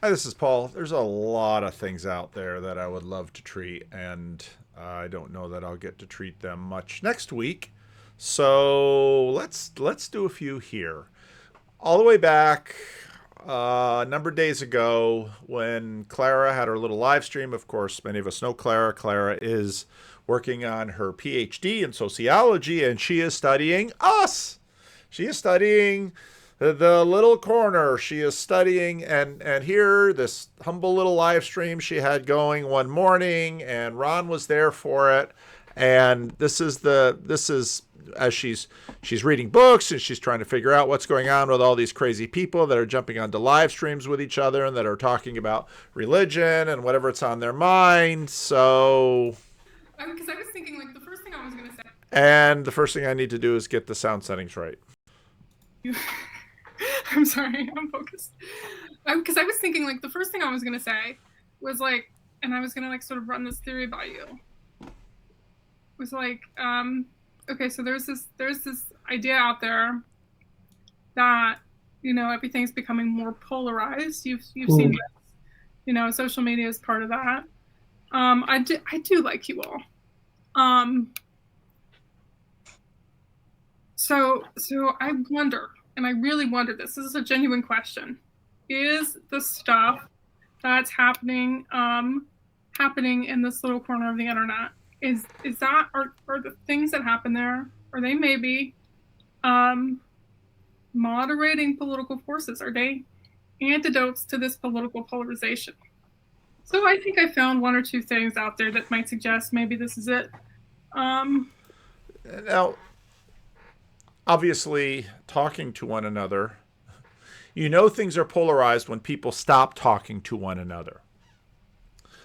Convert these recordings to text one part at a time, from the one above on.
Hi, this is Paul. There's a lot of things out there that I would love to treat, and I don't know that I'll get to treat them much next week. So let's do a few here. All the way back a number of days ago, when Clara had her little live stream. Of course, many of us know Clara. Clara is working on her PhD in sociology, and she is studying us. She is studying the little corner. She is studying, and here, this humble little live stream she had going one morning, and Ron was there for it. And this is as she's reading books, and she's trying to figure out what's going on with all these crazy people that are jumping onto live streams with each other and that are talking about religion and whatever it's on their mind. So, Because I was thinking, like, the first thing I was going to say. and the first thing I need to do is get the sound settings right. I'm sorry, I'm focused. Because I was thinking, like, the first thing I was going to say was, like, and I was going to, like, sort of run this theory by you. Was like, okay, so there's this idea out there that, everything's becoming more polarized. You've seen this. Social media is part of that. I do like you all. So I wonder, and I really wonder, this is a genuine question, is the stuff that's happening in this little corner of the internet, is that, are the things that happen there, are they maybe moderating political forces? Are they antidotes to this political polarization? So I think I found one or two things out there that might suggest maybe this is it. Now, obviously, talking to one another, things are polarized when people stop talking to one another.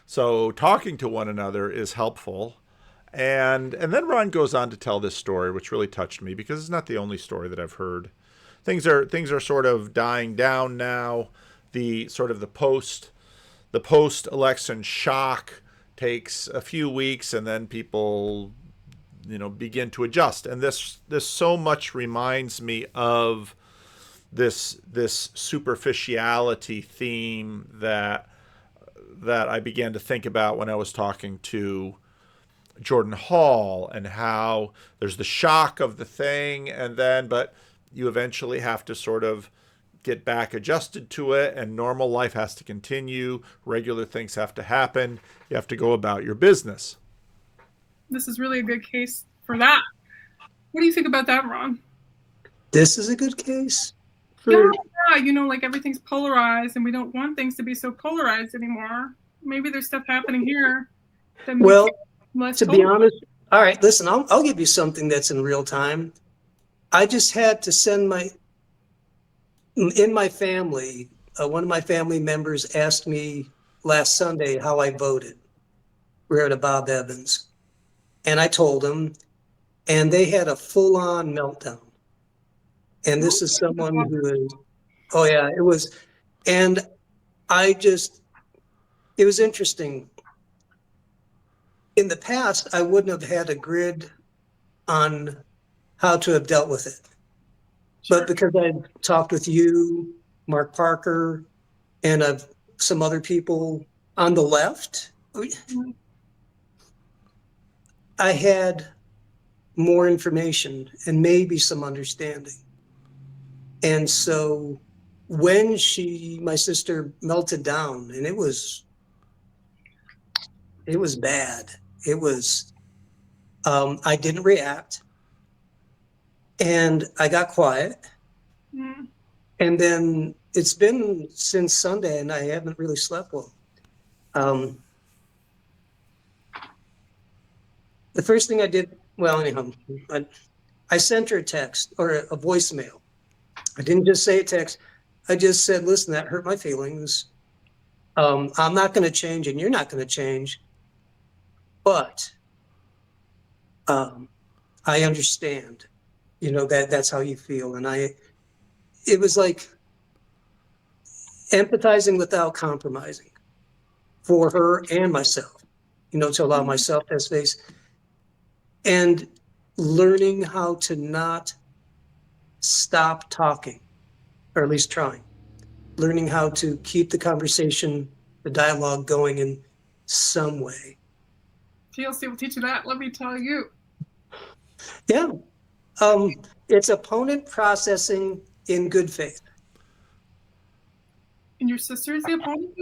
So talking to one another is helpful. And then Ron goes on to tell this story, which really touched me because it's not the only story that I've heard. Things are sort of dying down now. The post election shock takes a few weeks, and then people begin to adjust. And this so much reminds me of this superficiality theme that I began to think about when I was talking to Jordan Hall, and how there's the shock of the thing, but you eventually have to sort of get back adjusted to it, and normal life has to continue. Regular things have to happen. You have to go about your business. This is really a good case for that. What do you think about that, Ron? This is a good case? Yeah, like everything's polarized, and we don't want things to be so polarized anymore. Maybe there's stuff happening here that well, less to be honest, all right, listen, I'll give you something that's in real time. I just had to send in my family, one of my family members asked me last Sunday how I voted. We're at a Bob Evans. And I told him, and they had a full-on meltdown. And this is someone who is, oh yeah, it was, and it was interesting. In the past, I wouldn't have had a grid on how to have dealt with it. But because I talked with you, Mark Parker, and some other people on the left, I had more information and maybe some understanding. And so when my sister melted down, and it was bad. It was, I didn't react, and I got quiet. Mm. And then it's been since Sunday, and I haven't really slept well. The first thing I did, I sent her a text or a voicemail. I didn't just say a text. I just said, listen, that hurt my feelings. I'm not going to change, and you're not going to change. But I understand, that's how you feel. And it was like empathizing without compromising for her and myself, to allow myself that space, and learning how to not stop talking, or at least trying. learning how to keep the conversation, the dialogue going in some way. TLC will teach you that. Let me tell you. Yeah. It's opponent processing in good faith. And your sister is the opponent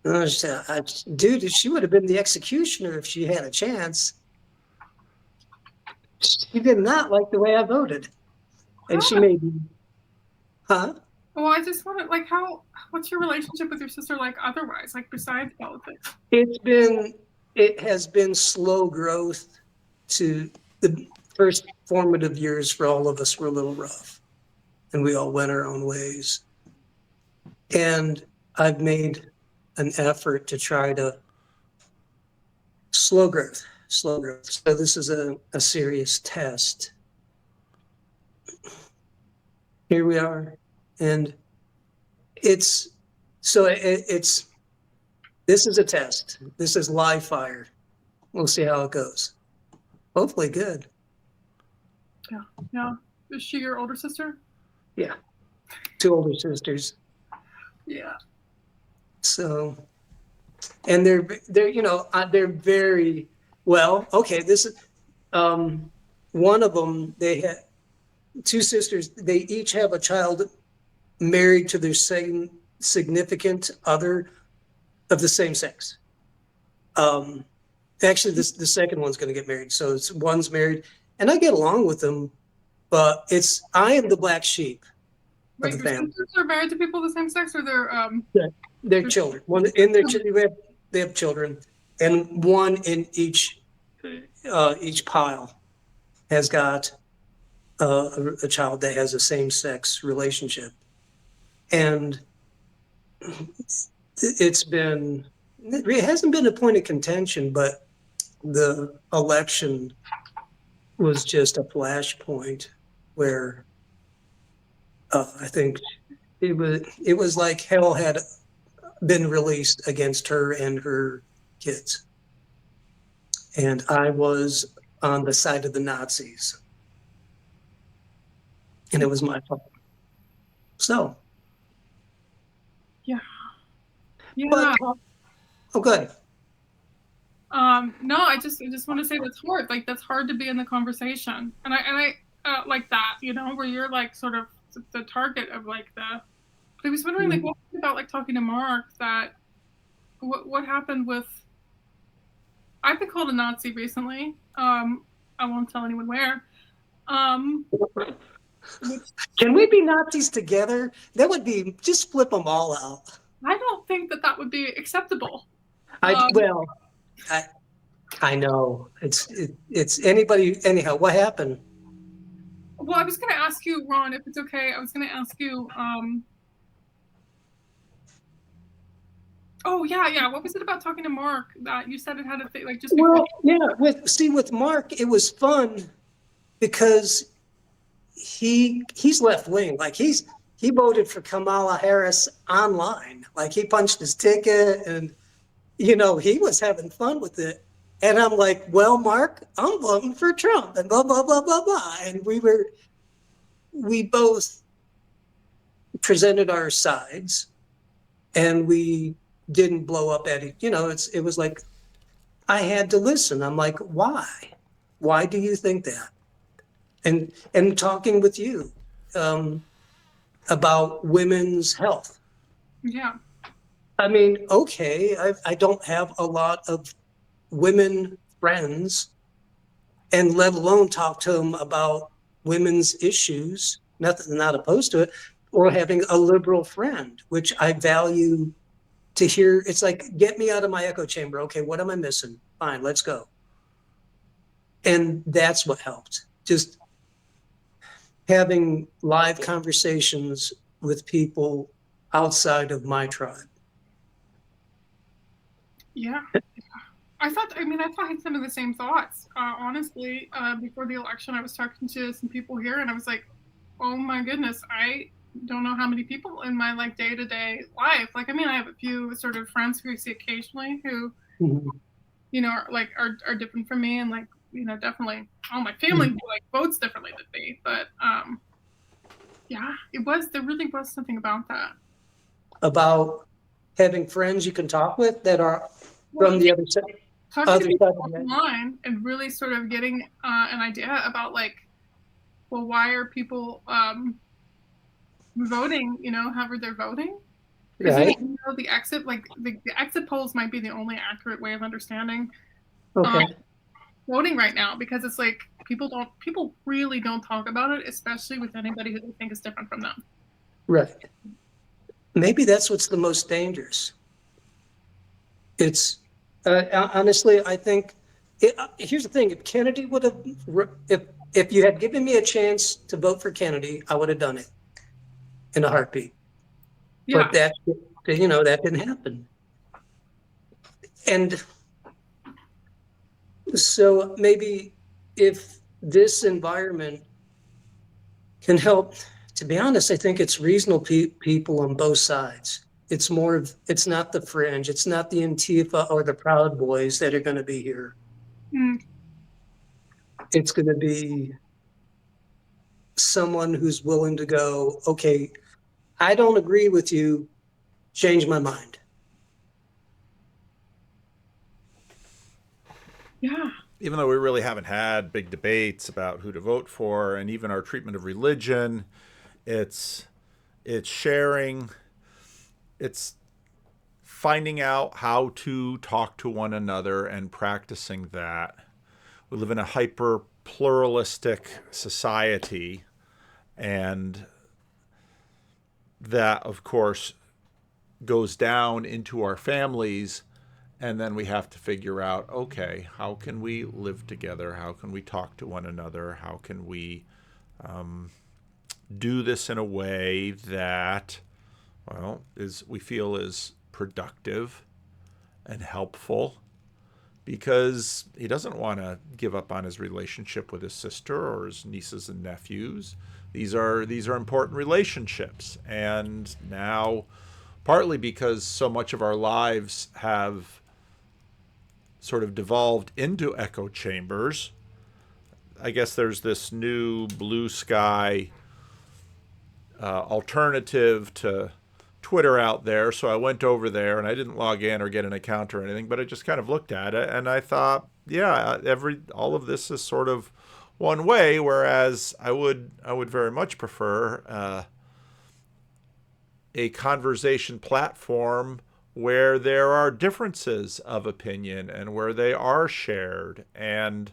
there? Dude, she would have been the executioner if she had a chance. She did not like the way I voted. And she made me. Huh? Well, I just want to, like, what's your relationship with your sister like otherwise, like besides politics? It has been slow growth. To the first formative years for all of us were a little rough, and we all went our own ways. And I've made an effort to try to slow growth. So this is a serious test. Here we are, and this is a test. This is live fire. We'll see how it goes. Hopefully good. Yeah. Is she your older sister? Yeah. 2 older sisters. Yeah. So, and they're they're very well. Okay, this is one of them. They had 2 sisters. They each have a child married to their same significant other of the same sex. Actually, the second one's going to get married. So one's married, and I get along with them, but I am the black sheep Wait, of the your family. sisters are married to people of the same sex, or Their children. One in their they have children, and one in each pile has got a child that has a same-sex relationship, and it hasn't been a point of contention, but the election was just a flashpoint where I think it was like hell had been released against her and her kids. And I was on the side of the Nazis. And it was my fault. So. Yeah. But, good. No, I just want to say that's hard. Like, that's hard to be in the conversation. And I like that, where you're like sort of the target of like I was wondering, like, what about like talking to Mark, that what happened with, I've been called a Nazi recently. I won't tell anyone where. Can we be Nazis together? That would be, just flip them all out. I don't think that would be acceptable. I know it's anybody. Anyhow, what happened? Well, I was going to ask you, Ron, if it's okay. I was going to ask you. Oh yeah. What was it about talking to Mark that you said it had a thing like just? Well, yeah. With Mark, it was fun because he's left wing. Like he voted for Kamala Harris online. Like he punched his ticket, and he was having fun with it. And I'm like, well, Mark, I'm voting for Trump, and blah blah blah blah blah. And we both presented our sides, and we didn't blow up at it. It was like I had to listen. I'm like, why? Why do you think that? And talking with you about women's health. Yeah. I mean, okay, I don't have a lot of women friends, and let alone talk to them about women's issues. Not opposed to it, or having a liberal friend, which I value to hear. It's like, get me out of my echo chamber. Okay, what am I missing? Fine, let's go. And that's what helped. Just having live conversations with people outside of my tribe. Yeah. I thought I had some of the same thoughts. Honestly, before the election, I was talking to some people here, and I was like, "Oh my goodness, I don't know how many people in my like day-to-day life. Like, I have a few sort of friends who I see occasionally who, are different from me, and like, definitely all my family like votes differently than me. But yeah, there really was something about that. about having friends you can talk with that are Well, from the other side. talking to Other people side of the online and really sort of getting an idea about like, well, why are people voting? You know, however they're voting. Because right. the exit, like the exit polls might be the only accurate way of understanding Okay. voting right now, because it's like people really don't talk about it, especially with anybody who they think is different from them. Right. Maybe that's what's the most dangerous. It's honestly, I think. Here's the thing: if Kennedy would have, if you had given me a chance to vote for Kennedy, I would have done it in a heartbeat. Yeah. But that, that didn't happen. And so maybe if this environment can help, to be honest, I think it's reasonable people on both sides. It's more of, it's not the fringe, it's not the Antifa or the Proud Boys that are going to be here. Mm. It's going to be someone who's willing to go, okay, I don't agree with you, change my mind. Yeah. Even though we really haven't had big debates about who to vote for, and even our treatment of religion, it's sharing, it's finding out how to talk to one another and practicing that. We live in a hyper pluralistic society, and that, of course, goes down into our families. And then we have to figure out, okay, how can we live together? How can we talk to one another? How can we do this in a way that, well, we feel is productive and helpful? Because he doesn't want to give up on his relationship with his sister or his nieces and nephews. These are important relationships, and now, partly because so much of our lives have sort of devolved into echo chambers, I guess there's this new blue sky alternative to Twitter out there. So I went over there, and I didn't log in or get an account or anything, but I just kind of looked at it, and I thought, yeah, all of this is sort of one way, whereas I would very much prefer a conversation platform where there are differences of opinion and where they are shared, and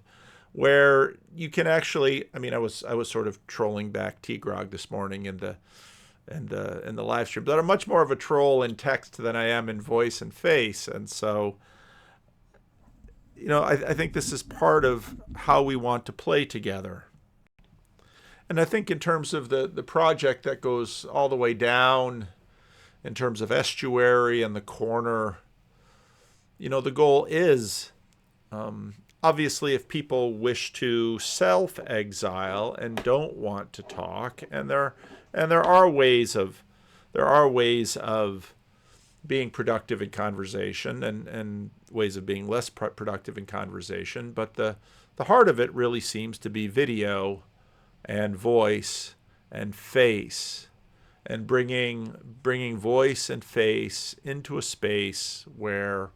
where you can actually, I mean, I was sort of trolling back T-Grog this morning in the live stream, but I'm much more of a troll in text than I am in voice and face. And so, I think this is part of how we want to play together. And I think in terms of the project that goes all the way down in terms of estuary and the corner, the goal is, obviously, if people wish to self-exile and don't want to talk, and there are ways of being productive in conversation, and ways of being less productive in conversation, but the heart of it really seems to be video and voice and face, and bringing voice and face into a space where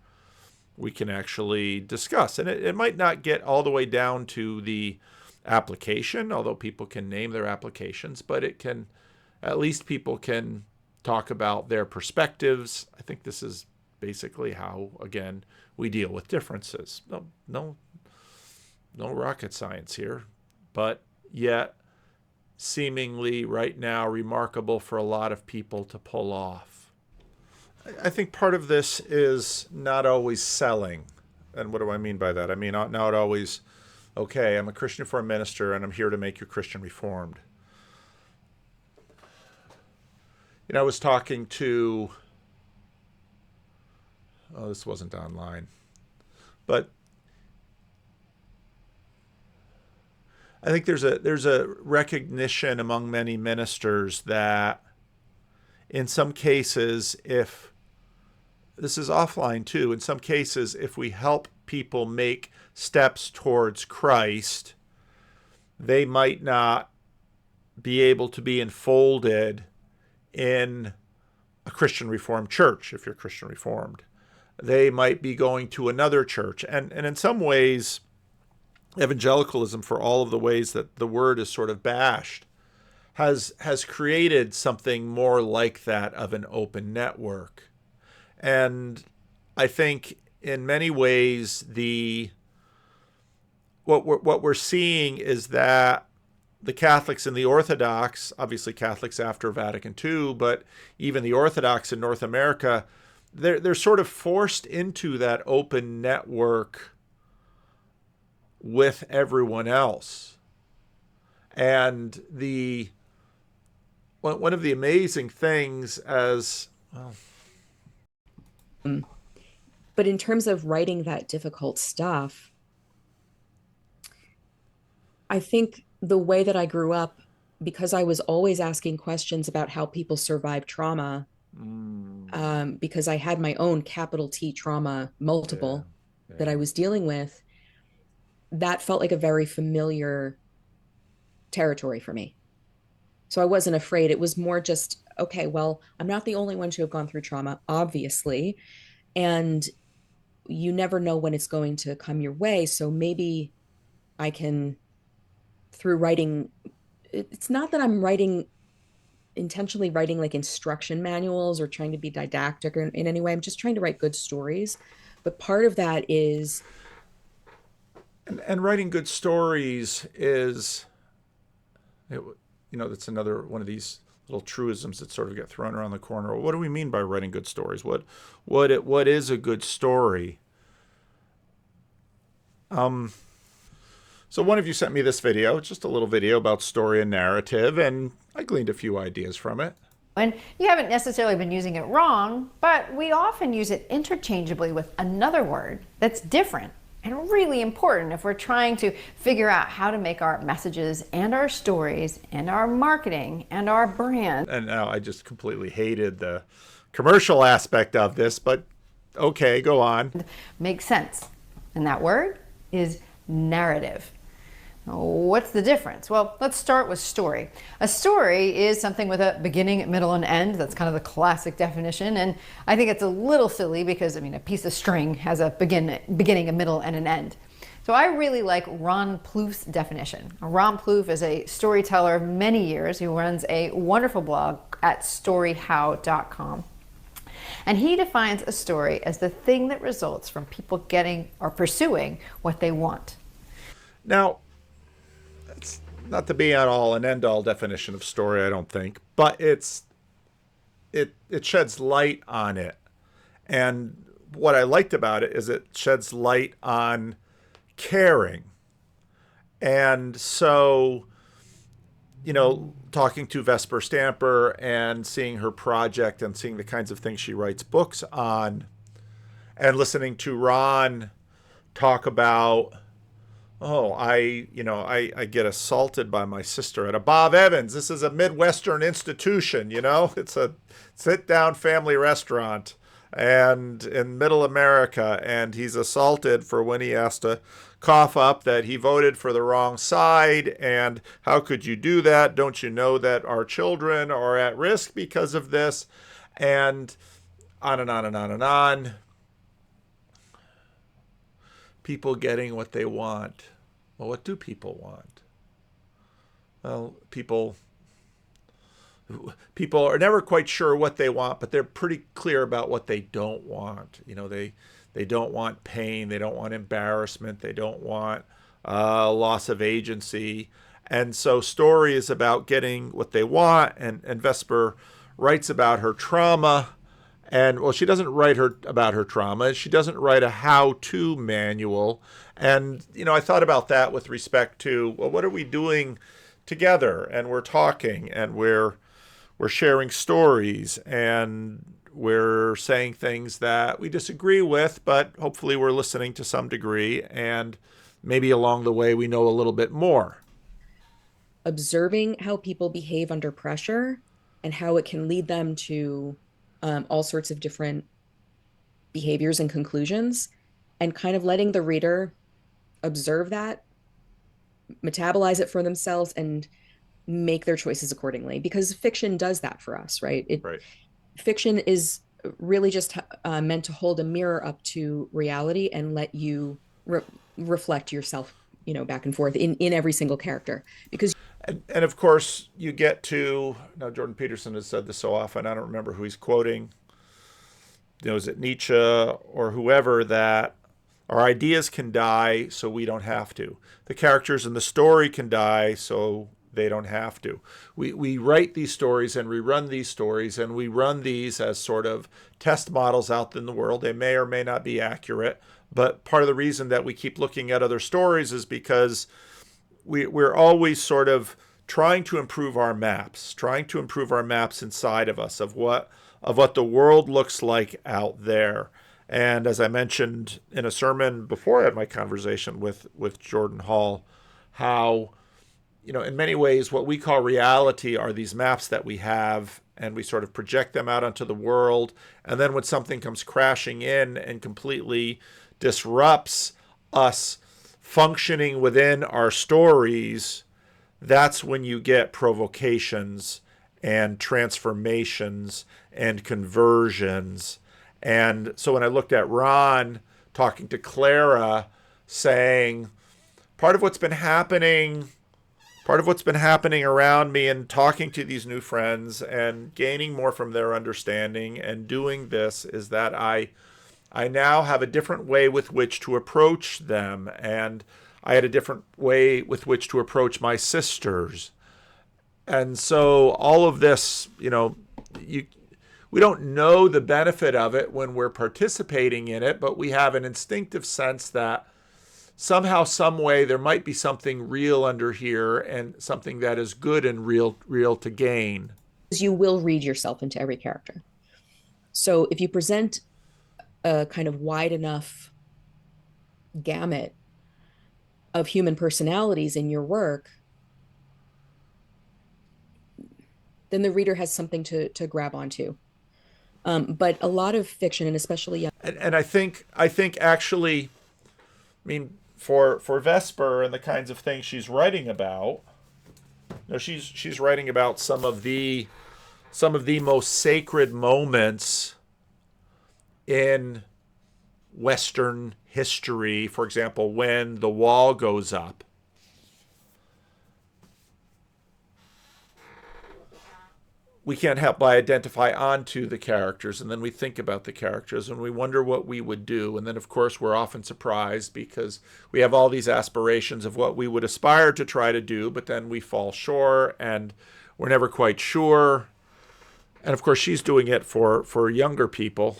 we can actually discuss. And it might not get all the way down to the application, although people can name their applications, but it can, at least people can talk about their perspectives. I think this is basically how, again, we deal with differences. No rocket science here, but yet seemingly right now remarkable for a lot of people to pull off. I think part of this is not always selling. And what do I mean by that? I mean, not always, okay, I'm a Christian Reformed minister and I'm here to make you Christian Reformed. I was talking to, this wasn't online, but I think there's a recognition among many ministers that in some cases, if this is offline too, in some cases, if we help people make steps towards Christ, they might not be able to be enfolded in a Christian Reformed church if you're Christian Reformed. They might be going to another church. And in some ways, evangelicalism, for all of the ways that the word is sort of bashed, has created something more like that of an open network. And I think in many ways what we're seeing is that the Catholics and the Orthodox, obviously Catholics after Vatican II, but even the Orthodox in North America, they're sort of forced into that open network with everyone else. And one of the amazing things as well, But in terms of writing that difficult stuff, I think the way that I grew up, because I was always asking questions about how people survive trauma, because I had my own capital T trauma, yeah, multiple, that yeah. I was dealing with, that felt like a very familiar territory for me. So I wasn't afraid. It was more just, okay, well, I'm not the only one to have gone through trauma, obviously. And you never know when it's going to come your way. So maybe I can, through writing, it's not that I'm writing intentionally writing like instruction manuals or trying to be didactic or in any way. I'm just trying to write good stories. But part of that is And writing good stories is, that's another one of these little truisms that sort of get thrown around the corner. What do we mean by writing good stories? What is a good story? So one of you sent me this video, just a little video about story and narrative, and I gleaned a few ideas from it. And you haven't necessarily been using it wrong, but we often use it interchangeably with another word that's different and really important if we're trying to figure out how to make our messages and our stories and our marketing and our brand. And now I just completely hated the commercial aspect of this, but okay, go on. Make sense. And that word is narrative. What's the difference? Well, let's start with story. A story is something with a beginning, middle, and end. That's kind of the classic definition. And I think it's a little silly because, a piece of string has a beginning, a middle, and an end. So I really like Ron Plouffe's definition. Ron Plouffe is a storyteller of many years who runs a wonderful blog at storyhow.com. And he defines a story as the thing that results from people getting or pursuing what they want. Now, it's not the be all and end all definition of story, I don't think, but it sheds light on it. And what I liked about it is it sheds light on caring. And so, talking to Vesper Stamper and seeing her project and seeing the kinds of things she writes books on, and listening to Ron talk about, I get assaulted by my sister at a Bob Evans. This is a Midwestern institution, it's a sit-down family restaurant and in middle America, and he's assaulted for when he has to cough up that he voted for the wrong side, and how could you do that? Don't you know that our children are at risk because of this? And on and on and on and on. People getting what they want. Well, what do people want? Well, people are never quite sure what they want, but they're pretty clear about what they don't want. They don't want pain. They don't want embarrassment. They don't want loss of agency. And so story is about getting what they want. And Vesper writes about her trauma. And, well, she doesn't write about her trauma. She doesn't write a how-to manual. And, I thought about that with respect to, well, what are we doing together? And we're talking, and we're sharing stories, and we're saying things that we disagree with, but hopefully we're listening to some degree, and maybe along the way we know a little bit more. observing how people behave under pressure and how it can lead them to all sorts of different behaviors and conclusions, and kind of letting the reader observe that, metabolize it for themselves, and make their choices accordingly, because fiction does that for us, right? Right. Fiction is really just meant to hold a mirror up to reality and let you reflect yourself, back and forth in every single character. Because And of course, you get to, now Jordan Peterson has said this so often, I don't remember who he's quoting. Is it Nietzsche or whoever, that our ideas can die so we don't have to. The characters in the story can die so they don't have to. We write these stories and rerun these stories, and we run these as sort of test models out in the world. They may or may not be accurate, but part of the reason that we keep looking at other stories is because we're always sort of trying to improve our maps, inside of us of what the world looks like out there. And as I mentioned in a sermon before I had my conversation with Jordan Hall, how, in many ways, what we call reality are these maps that we have, and we sort of project them out onto the world. And then when something comes crashing in and completely disrupts us functioning within our stories, that's when you get provocations and transformations and conversions. And so when I looked at Ron talking to Clara, saying part of what's been happening around me and talking to these new friends and gaining more from their understanding and doing this is that I now have a different way with which to approach them, and I had a different way with which to approach my sisters. And so all of this, we don't know the benefit of it when we're participating in it, but we have an instinctive sense that somehow, some way, there might be something real under here and something that is good and real to gain. you will read yourself into every character. So if you present a kind of wide enough gamut of human personalities in your work, then the reader has something to grab onto. But a lot of fiction, and especially young, and I think actually, for Vesper and the kinds of things she's writing about, she's writing about some of the most sacred moments in Western history. For example, when the wall goes up. We can't help but identify onto the characters, and then we think about the characters and we wonder what we would do. And then, of course, we're often surprised because we have all these aspirations of what we would aspire to try to do, but then we fall short and we're never quite sure. And of course, she's doing it for younger people.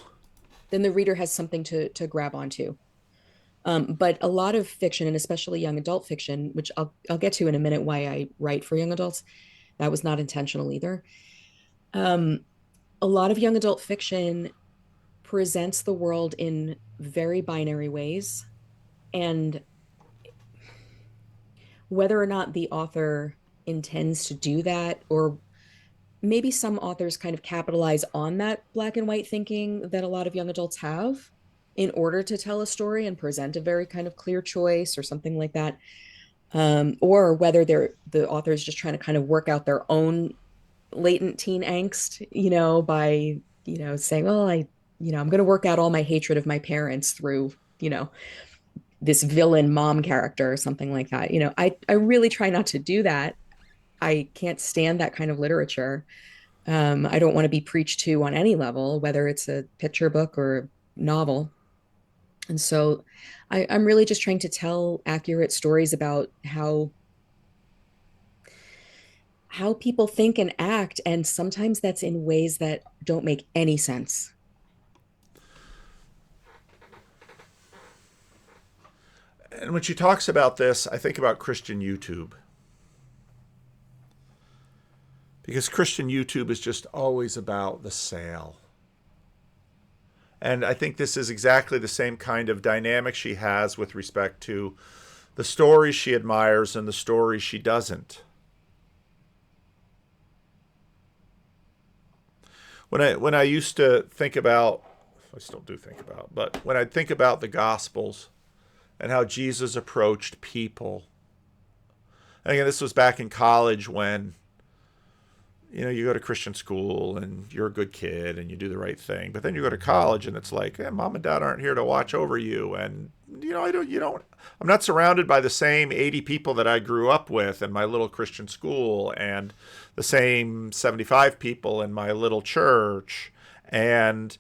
Then the reader has something to grab onto. But a lot of fiction, and especially young adult fiction, which I'll get to in a minute why I write for young adults, that was not intentional either. A lot of young adult fiction presents the world in very binary ways. And whether or not the author intends to do that, or maybe some authors kind of capitalize on that black and white thinking that a lot of young adults have in order to tell a story and present a very kind of clear choice or something like that. Or whether the author is just trying to kind of work out their own latent teen angst, by, saying, well, I'm going to work out all my hatred of my parents through, this villain mom character or something like that. I really try not to do that. I can't stand that kind of literature. I don't want to be preached to on any level, whether it's a picture book or novel. And so I'm really just trying to tell accurate stories about how people think and act, and sometimes that's in ways that don't make any sense. And when she talks about this, I think about Christian YouTube. Because Christian YouTube is just always about the sale. And I think this is exactly the same kind of dynamic she has with respect to the stories she admires and the stories she doesn't. When I used to think about, I still do think about, but when I think about the Gospels and how Jesus approached people, and again, this was back in college when you go to Christian school and you're a good kid and you do the right thing. But then you go to college and it's like, mom and dad aren't here to watch over you. And, I'm not surrounded by the same 80 people that I grew up with in my little Christian school and the same 75 people in my little church. And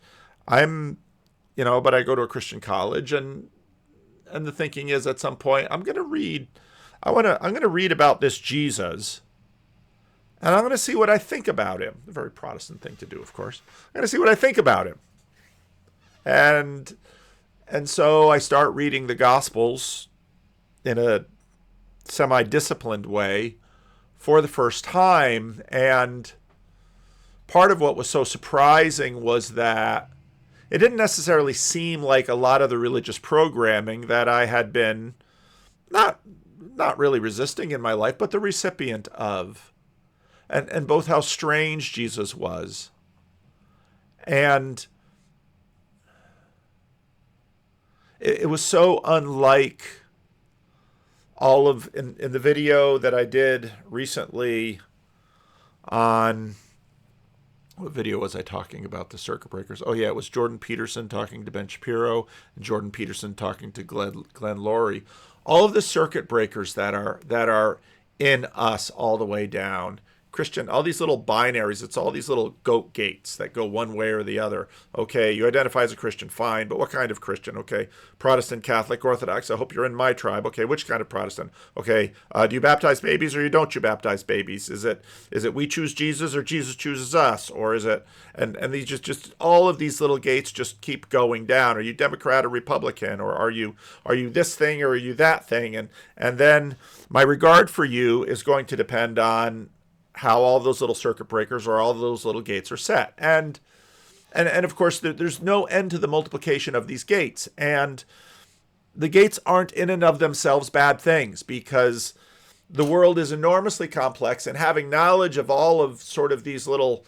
but I go to a Christian college and the thinking is at some point I'm going to read about this Jesus. And I'm going to see what I think about him. A very Protestant thing to do, of course. I'm going to see what I think about him. And so I start reading the Gospels in a semi-disciplined way for the first time. And part of what was so surprising was that it didn't necessarily seem like a lot of the religious programming that I had been not really resisting in my life, but the recipient of. And both how strange Jesus was. And it was so unlike all of, in the video that I did recently on, what video was I talking about, the circuit breakers? Oh yeah, it was Jordan Peterson talking to Ben Shapiro and Jordan Peterson talking to Glenn Laurie. All of the circuit breakers that are in us all the way down. Christian, all these little binaries, it's all these little goat gates that go one way or the other. Okay, you identify as a Christian, fine, but what kind of Christian? Okay, Protestant, Catholic, Orthodox, I hope you're in my tribe. Okay, which kind of Protestant? Okay, do you baptize babies or don't you baptize babies? Is it we choose Jesus or Jesus chooses us? Or is it, and these just all of these little gates just keep going down. Are you Democrat or Republican? Or are you this thing or are you that thing? And then my regard for you is going to depend on how all those little circuit breakers or all those little gates are set. And of course, there's no end to the multiplication of these gates. And the gates aren't in and of themselves bad things, because the world is enormously complex, and having knowledge of all of sort of these little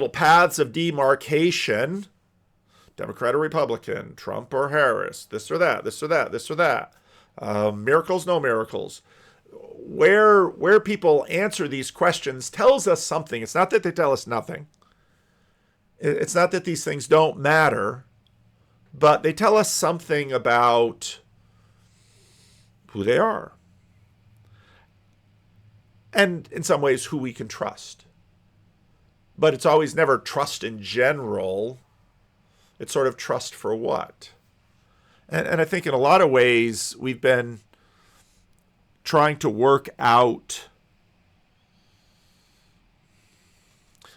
paths of demarcation, Democrat or Republican, Trump or Harris, this or that, this or that, this or that, miracles, no miracles, where people answer these questions tells us something. It's not that they tell us nothing. It's not that these things don't matter, but they tell us something about who they are. And in some ways, who we can trust. But it's always never trust in general. It's sort of trust for what? And I think in a lot of ways, we've been trying to work out.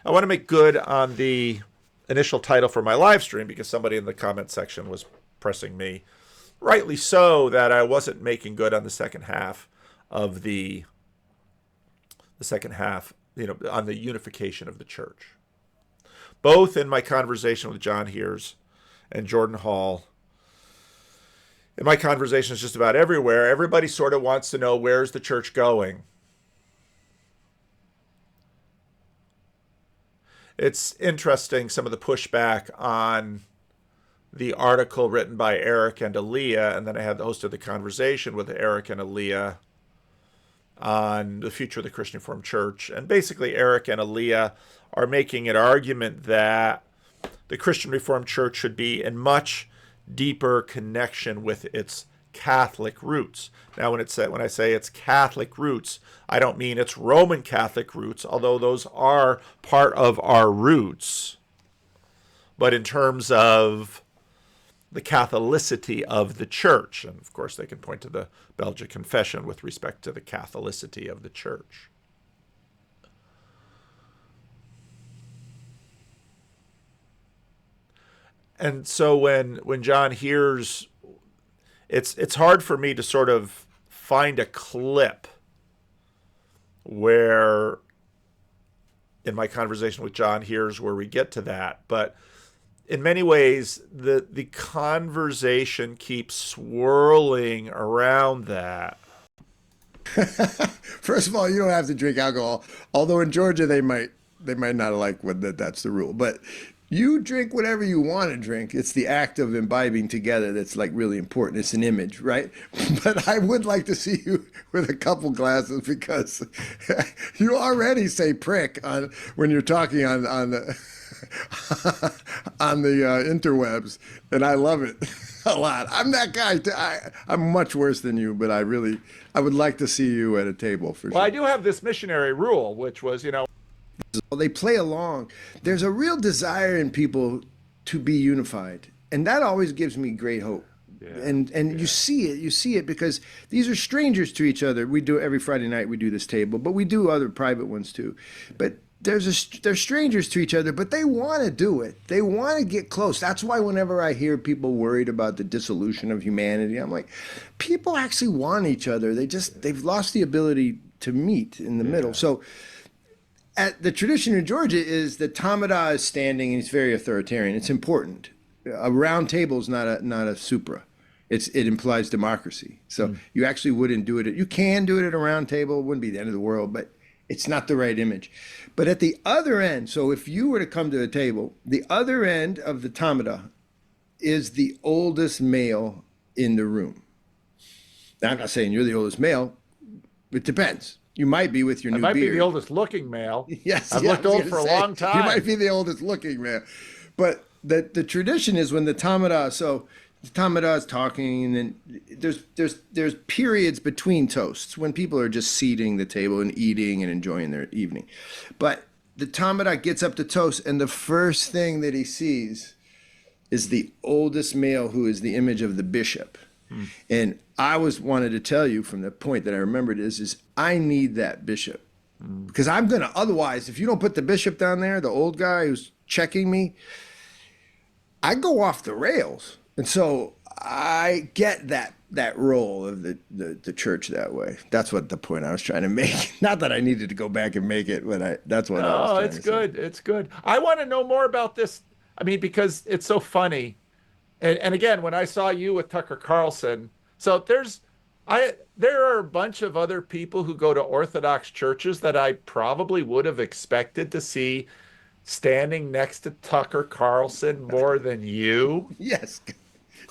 I want to make good on the initial title for my live stream, because somebody in the comment section was pressing me, rightly so, that I wasn't making good on the second half of the second half, on the unification of the church. Both in my conversation with John Heers and Jordan Hall, in my conversations just about everywhere, everybody sort of wants to know, where's the church going? It's interesting, some of the pushback on the article written by Eric and Aaliyah, and then I had hosted the conversation with Eric and Aaliyah on the future of the Christian Reformed Church. And basically, Eric and Aaliyah are making an argument that the Christian Reformed Church should be in much deeper connection with its Catholic roots. Now, when I say its Catholic roots, I don't mean its Roman Catholic roots, although those are part of our roots. But in terms of the Catholicity of the church, and of course they can point to the Belgic Confession with respect to the Catholicity of the church. And so when John hears, it's hard for me to sort of find a clip where, in my conversation with John Heers, where we get to that. But in many ways, the conversation keeps swirling around that. First of all, you don't have to drink alcohol, although in Georgia they might not like that's the rule. But You drink whatever you want to drink. It's the act of imbibing together that's like really important. It's an image, right? But I would like to see you with a couple glasses because you already say prick on when you're talking on the on the interwebs, and I love it a lot. I'm that guy. I'm much worse than you, but I would like to see you at a table for Well, I sure. do have this missionary rule, which was, They play along. There's a real desire in people to be unified, and that always gives me great hope. And you see it because these are strangers to each other. We do every Friday night. We do this table, but we do other private ones too. But they're strangers to each other, but they want to do it. They want to get close. That's why whenever I hear people worried about the dissolution of humanity, I'm like, people actually want each other. They've lost the ability to meet in the middle. So at the tradition in Georgia is that Tamada is standing and he's very authoritarian. It's important. A round table is not a supra. It implies democracy. So you actually wouldn't do it. You can do it at a round table. It wouldn't be the end of the world, but it's not the right image. But at the other end, so if you were to come to the table, the other end of the Tamada is the oldest male in the room. Now, I'm not saying you're the oldest male. It depends. You might be with your I new might be beard. the oldest looking male. Yes, I've yeah, looked I was old gonna for a say, long time. You might be the oldest looking man, but the tradition is when the Tamada. So the Tamada is talking, and then there's periods between toasts when people are just seating the table and eating and enjoying their evening, but the Tamada gets up to toast, and the first thing that he sees is the oldest male, who is the image of the bishop. And I wanted to tell you from the point that I remembered is I need that bishop. Because I'm gonna otherwise, if you don't put the bishop down there, the old guy who's checking me, I go off the rails. And so I get that role of the church that way. That's what the point I was trying to make. Not that I needed to go back and make it, but that's what I was Oh, trying it's to say. good. It's good. I want to know more about this. I mean, because it's so funny. And again, when I saw you with Tucker Carlson, so there are a bunch of other people who go to Orthodox churches that I probably would have expected to see standing next to Tucker Carlson more than you. Yes.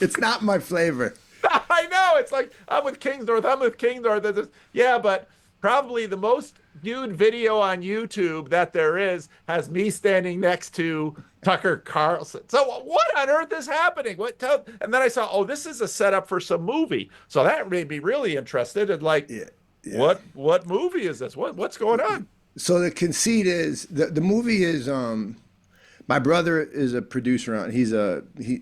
It's not my flavor. I know. It's like, I'm with Kingsnorth. I'm with Kingsnorth. Yeah, but probably the most viewed video on YouTube that there is has me standing next to Tucker Carlson. So what on earth is happening? And then I saw, oh, this is a setup for some movie. So that made me really interested in like, Yeah. Yeah. what movie is this? What's going on? So the conceit is the movie is my brother is a producer on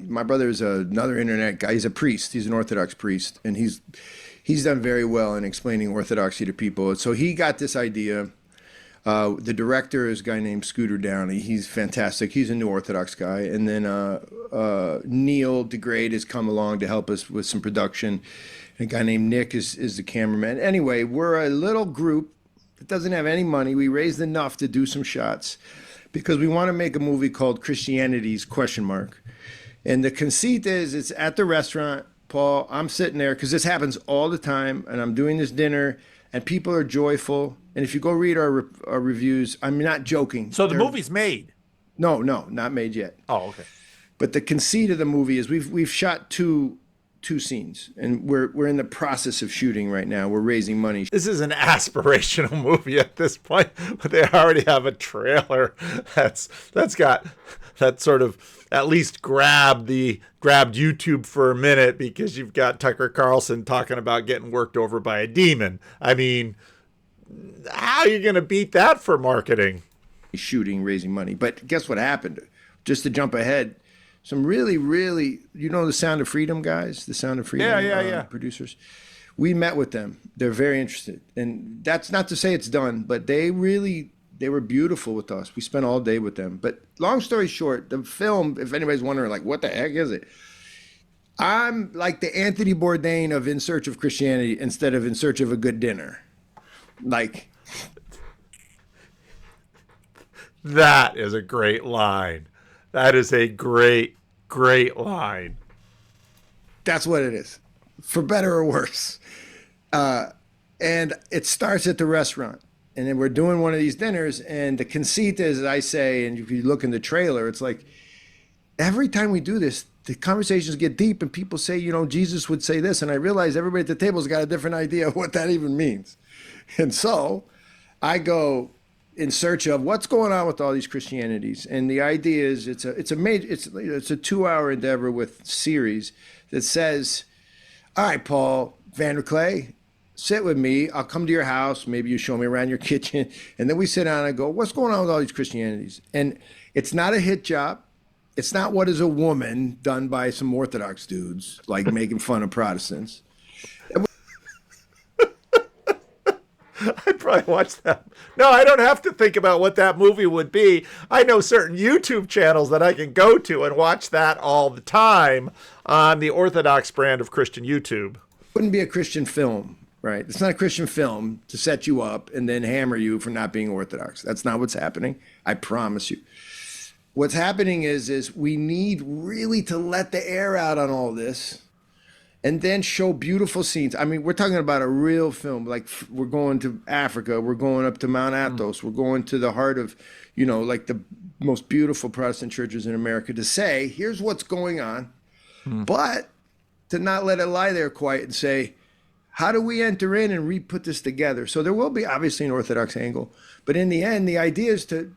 my brother is another internet guy. He's a priest. He's an Orthodox priest, and he's done very well in explaining Orthodoxy to people. So he got this idea. The director is a guy named Scooter Downey. He's fantastic. He's a New Orthodox guy. And then Neil DeGrade has come along to help us with some production. And a guy named Nick is the cameraman. Anyway, we're a little group that doesn't have any money. We raised enough to do some shots because we want to make a movie called Christianity's ? And the conceit is it's at the restaurant. Paul, I'm sitting there because this happens all the time, and I'm doing this dinner, and people are joyful. And if you go read our reviews, I'm not joking. So the movie's made. No, not made yet. Oh, okay. But the conceit of the movie is we've shot two scenes, and we're in the process of shooting right now. We're raising money. This is an aspirational movie at this point, but they already have a trailer that's got that sort of at least grabbed YouTube for a minute because you've got Tucker Carlson talking about getting worked over by a demon. I mean, how are you going to beat that for marketing? Shooting, raising money. But guess what happened? Just to jump ahead, some really, the Sound of Freedom guys, the Sound of Freedom Yeah. producers. We met with them. They're very interested. And that's not to say it's done, but they were beautiful with us. We spent all day with them. But long story short, the film, if anybody's wondering, like, what the heck is it? I'm like the Anthony Bourdain of In Search of Christianity instead of In Search of a Good Dinner. Like, that is a great line. That is a great line. that's what it is, for better or worse. And it starts at the restaurant. And then we're doing one of these dinners, and the conceit is, I say, and if you look in the trailer, it's like every time we do this, the conversations get deep and people say, Jesus would say this. And I realize everybody at the table's got a different idea of what that even means. And so I go in search of what's going on with all these Christianities. And the idea is it's a 2-hour endeavor with series that says, all right, Paul Vanderklay, sit with me. I'll come to your house. Maybe you show me around your kitchen. And then we sit down and I go, what's going on with all these Christianities? And it's not a hit job. It's not What Is a Woman done by some Orthodox dudes, like making fun of Protestants. I'd probably watch that. No, I don't have to think about what that movie would be. I know certain YouTube channels that I can go to and watch that all the time on the Orthodox brand of Christian YouTube. Wouldn't be a Christian film, right? It's not a Christian film to set you up and then hammer you for not being Orthodox. That's not what's happening. I promise you. What's happening is we need really to let the air out on all this and then show beautiful scenes. I mean, we're talking about a real film. Like we're going to Africa, we're going up to Mount Athos, we're going to the heart of, like the most beautiful Protestant churches in America to say, here's what's going on, but to not let it lie there quiet and say, how do we enter in and re-put this together? So there will be obviously an Orthodox angle, but in the end, the idea is to,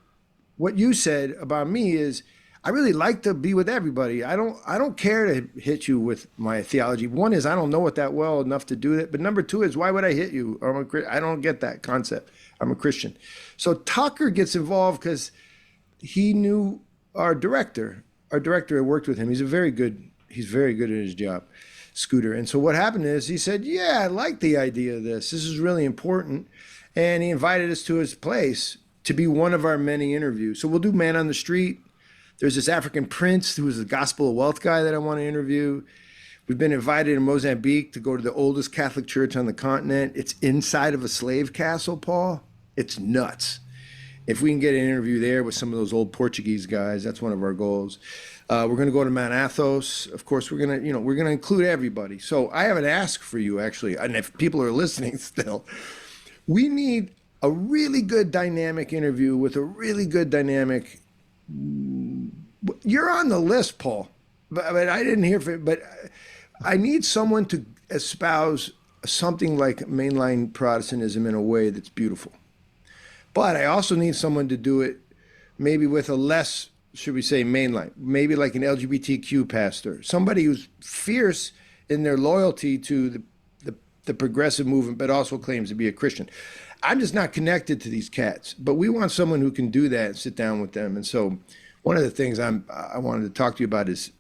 what you said about me is, I really like to be with everybody. I don't care to hit you with my theology. One is I don't know it that well enough to do it. But number two is why would I hit you? I don't get that concept. I'm a Christian. So Tucker gets involved because he knew our director. Our director had worked with him. He's very good at his job, Scooter. And so what happened is he said, yeah, I like the idea of this. This is really important. And he invited us to his place to be one of our many interviews. So we'll do Man on the Street. There's this African prince who is the Gospel of Wealth guy that I want to interview. We've been invited to Mozambique to go to the oldest Catholic church on the continent. It's inside of a slave castle, Paul. It's nuts. If we can get an interview there with some of those old Portuguese guys, that's one of our goals. We're going to go to Mount Athos. Of course, we're going to include everybody. So I have an ask for you, actually, and if people are listening still, we need a really good dynamic interview with a really good dynamic. You're on the list, Paul, but I didn't hear from. But I need someone to espouse something like mainline Protestantism in a way that's beautiful. But I also need someone to do it maybe with a less, should we say, mainline, maybe like an LGBTQ pastor, somebody who's fierce in their loyalty to the progressive movement, but also claims to be a Christian. I'm just not connected to these cats, but we want someone who can do that and sit down with them. And so one of the things I wanted to talk to you about is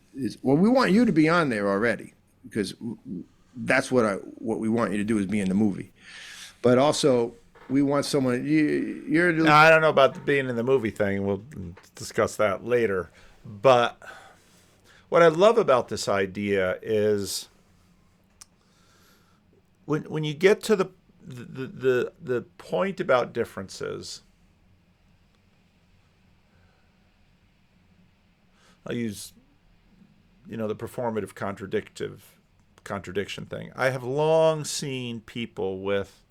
well, we want you to be on there already, because that's what we want you to do is be in the movie. But also we want someone, you're. Now, I don't know about the being in the movie thing. We'll discuss that later. But what I love about this idea is when you get to the point about differences, I'll use, the performative contradiction thing. I have long seen people with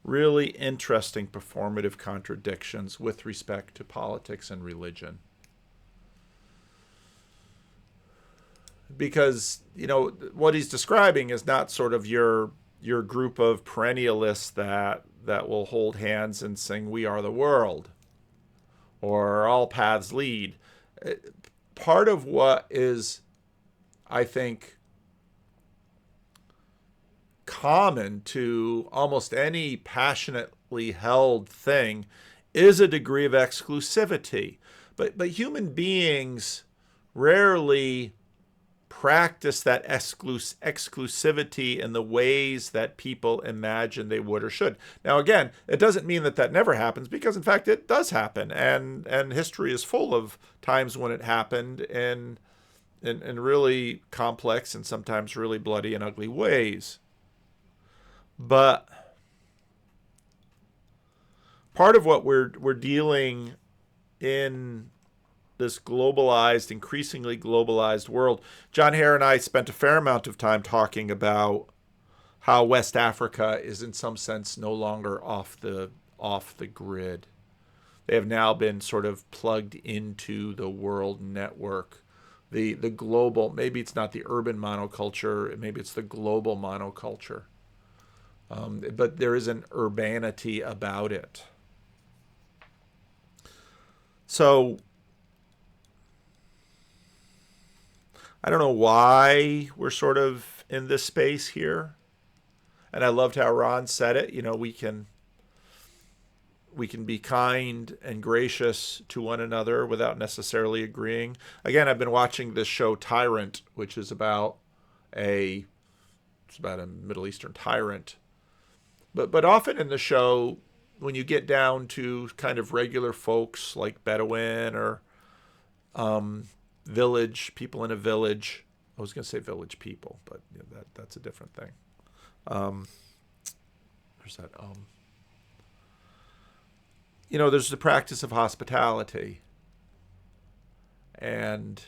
really interesting performative contradictions with respect to politics and religion. Because, what he's describing is not sort of your group of perennialists that will hold hands and sing "We Are the World" or "All Paths Lead." Part of what is, I think, common to almost any passionately held thing is a degree of exclusivity. But human beings rarely practice that exclusivity in the ways that people imagine they would or should. Now, again, it doesn't mean that never happens, because in fact it does happen, and history is full of times when it happened in really complex and sometimes really bloody and ugly ways. But part of what we're dealing in this globalized, increasingly globalized world. John Hare and I spent a fair amount of time talking about how West Africa is in some sense no longer off the grid. They have now been sort of plugged into the world network the global, maybe it's not the urban monoculture, maybe it's the global monoculture. But there is an urbanity about it. So I don't know why we're sort of in this space here. And I loved how Ron said it. You know, we can be kind and gracious to one another without necessarily agreeing. Again, I've been watching this show Tyrant, which is about it's about a Middle Eastern tyrant. But often in the show, when you get down to kind of regular folks like Bedouin or village people in a village, I was going to say village people, but you know, that's a different thing. There's that. You know, there's the practice of hospitality, and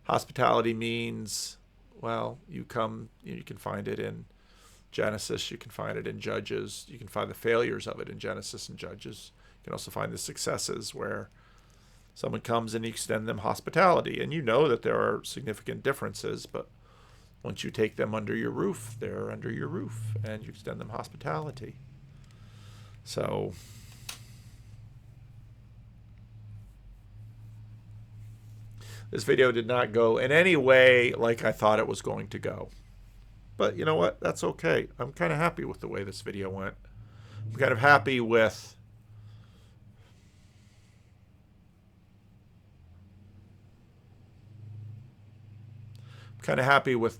hospitality means, well, you come, you can find it in Genesis, you can find it in Judges, you can find the failures of it in Genesis and Judges. You can also find the successes where someone comes and you extend them hospitality, and you know that there are significant differences, but once you take them under your roof, they're under your roof, and you extend them hospitality. So this video did not go in any way like I thought it was going to go. But you know what? That's okay. I'm kind of happy with the way this video went. I'm kind of happy with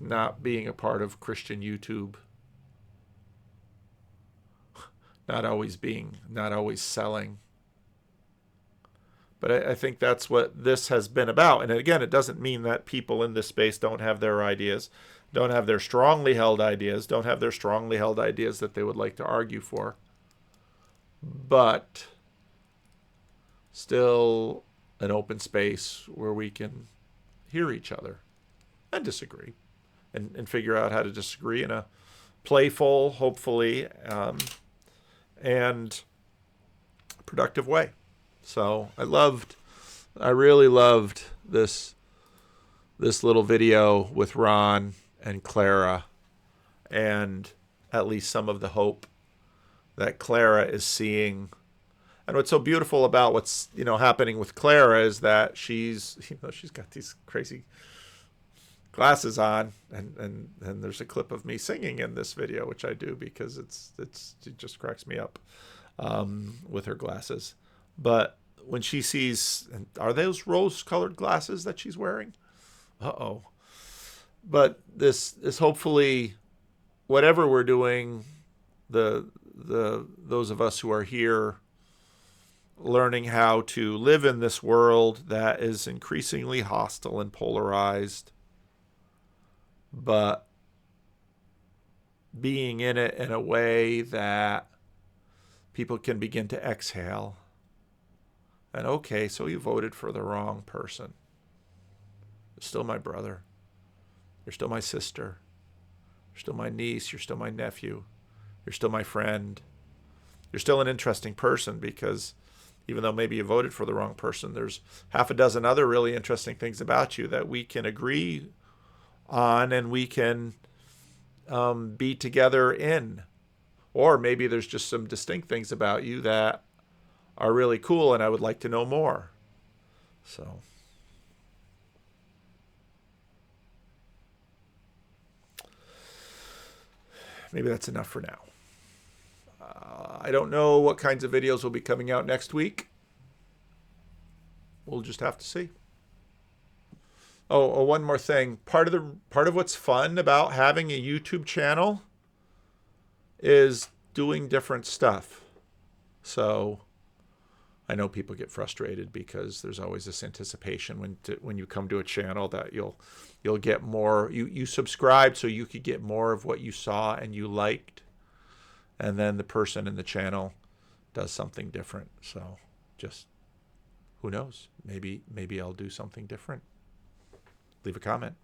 not being a part of Christian YouTube. Not always selling. But I think that's what this has been about. And again, it doesn't mean that people in this space don't have their ideas, don't have their strongly held ideas, don't have their strongly held ideas that they would like to argue for. But still an open space where we can hear each other and disagree and figure out how to disagree in a playful, hopefully, and productive way. So I really loved this little video with Ron and Clara, and at least some of the hope that Clara is seeing. And what's so beautiful about what's, you know, happening with Clara is that she's got these crazy glasses on, and there's a clip of me singing in this video, which I do because it just cracks me up with her glasses. But when she sees, are those rose-colored glasses that she's wearing? Uh-oh. But this hopefully, whatever we're doing, those of us who are here learning how to live in this world that is increasingly hostile and polarized, but being in it in a way that people can begin to exhale. And okay, so you voted for the wrong person. You're still my brother. You're still my sister. You're still my niece. You're still my nephew. You're still my friend. You're still an interesting person, because even though maybe you voted for the wrong person, there's half a dozen other really interesting things about you that we can agree on and we can be together in. Or maybe there's just some distinct things about you that are really cool and I would like to know more. So maybe that's enough for now. I don't know what kinds of videos will be coming out next week. We'll just have to see. Oh, one more thing. Part of what's fun about having a YouTube channel is doing different stuff. So I know people get frustrated because there's always this anticipation when you come to a channel that you'll get more. You subscribed so you could get more of what you saw and you liked, and then the person in the channel does something different. So just who knows? Maybe I'll do something different. Leave a comment.